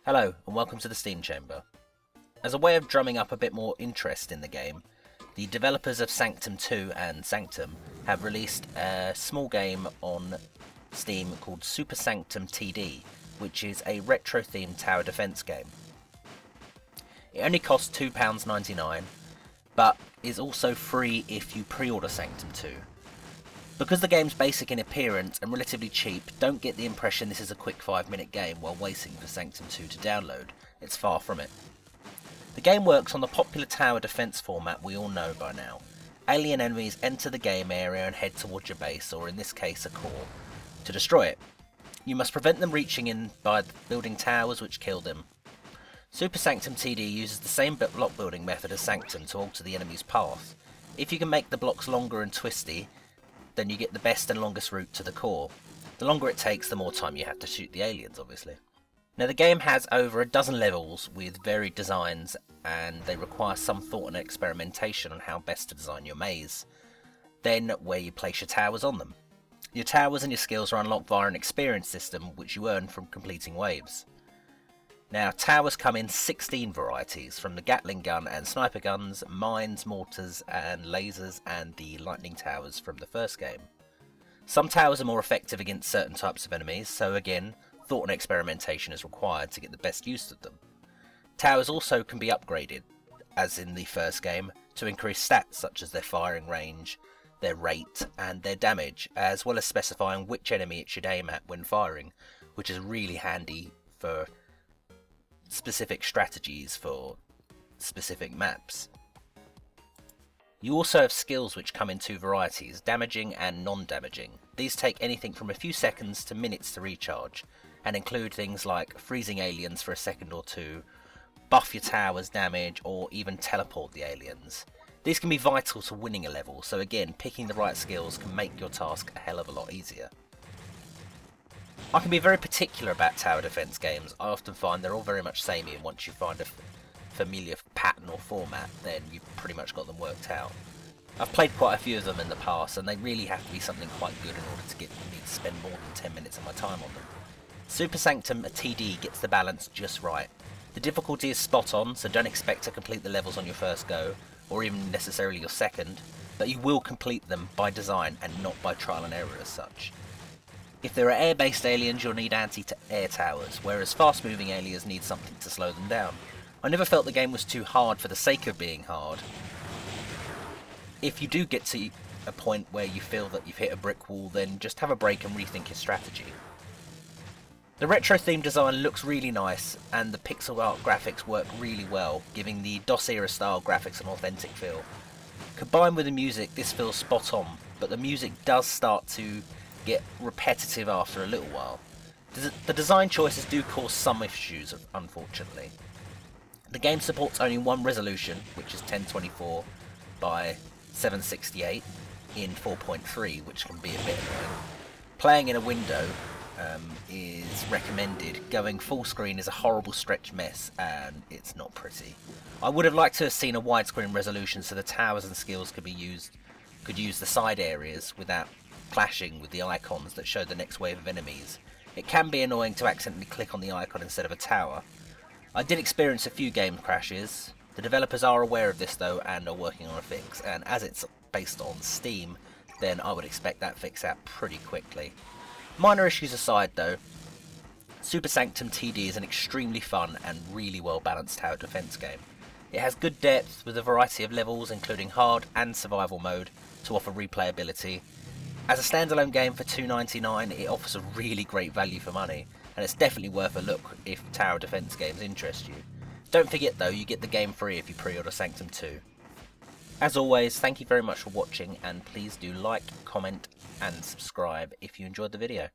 Hello and welcome to the Steam Chamber. As a way of drumming up a bit more interest in the game, the developers of Sanctum 2 and Sanctum have released a small game on Steam called Super Sanctum TD, which is a retro-themed tower defence game. It only costs £2.99, but is also free if you pre-order Sanctum 2. Because the game's basic in appearance and relatively cheap, don't get the impression this is a quick 5-minute game while waiting for Sanctum 2 to download. It's far from it. The game works on the popular tower defence format we all know by now. Alien enemies enter the game area and head towards your base, or in this case a core, to destroy it. You must prevent them reaching in by building towers which kill them. Super Sanctum TD uses the same block building method as Sanctum to alter the enemy's path. If you can make the blocks longer and twisty, then you get the best and longest route to the core. The longer it takes, the more time you have to shoot the aliens, obviously. Now the game has over a dozen levels with varied designs, and they require some thought and experimentation on how best to design your maze. Then where you place your towers on them. Your towers and your skills are unlocked via an experience system which you earn from completing waves. Now towers come in 16 varieties, from the Gatling gun and sniper guns, mines, mortars and lasers, and the lightning towers from the first game. Some towers are more effective against certain types of enemies, so again, thought and experimentation is required to get the best use of them. Towers also can be upgraded, as in the first game, to increase stats such as their firing range, their rate and their damage, as well as specifying which enemy it should aim at when firing, which is really handy for specific strategies for specific maps. You also have skills which come in two varieties, damaging and non-damaging. These take anything from a few seconds to minutes to recharge, and include things like freezing aliens for a second or two, buff your tower's damage, or even teleport the aliens. These can be vital to winning a level, so again, picking the right skills can make your task a hell of a lot easier. I can be very particular about tower defence games. I often find they're all very much samey, and once you find a familiar pattern or format, then you've pretty much got them worked out. I've played quite a few of them in the past, and they really have to be something quite good in order to get me to spend more than 10 minutes of my time on them. Super Sanctum TD gets the balance just right. The difficulty is spot on, so don't expect to complete the levels on your first go, or even necessarily your second, but you will complete them by design and not by trial and error as such. If there are air-based aliens, you'll need anti-air towers, whereas fast-moving aliens need something to slow them down. I never felt the game was too hard for the sake of being hard. If you do get to a point where you feel that you've hit a brick wall, then just have a break and rethink your strategy. The retro-themed design looks really nice, and the pixel art graphics work really well, giving the DOS-era style graphics an authentic feel. Combined with the music, this feels spot on, but the music does start to get repetitive after a little while. The design choices do cause some issues, unfortunately. The game supports only one resolution, which is 1024 by 768 in 4.3, which can be a bit annoying. Playing in a window is recommended. Going full screen is a horrible stretched mess, and it's not pretty. I would have liked to have seen a widescreen resolution so the towers and skills could use the side areas without clashing with the icons that show the next wave of enemies. It can be annoying to accidentally click on the icon instead of a tower. I did experience a few game crashes. The developers are aware of this though and are working on a fix, and as it's based on Steam, then I would expect that fix out pretty quickly. Minor issues aside though, Super Sanctum TD is an extremely fun and really well balanced tower defence game. It has good depth with a variety of levels including hard and survival mode to offer replayability. As a standalone game for $2.99, it offers a really great value for money, and it's definitely worth a look if tower defence games interest you. Don't forget though, you get the game free if you pre-order Sanctum 2. As always, thank you very much for watching, and please do like, comment and subscribe if you enjoyed the video.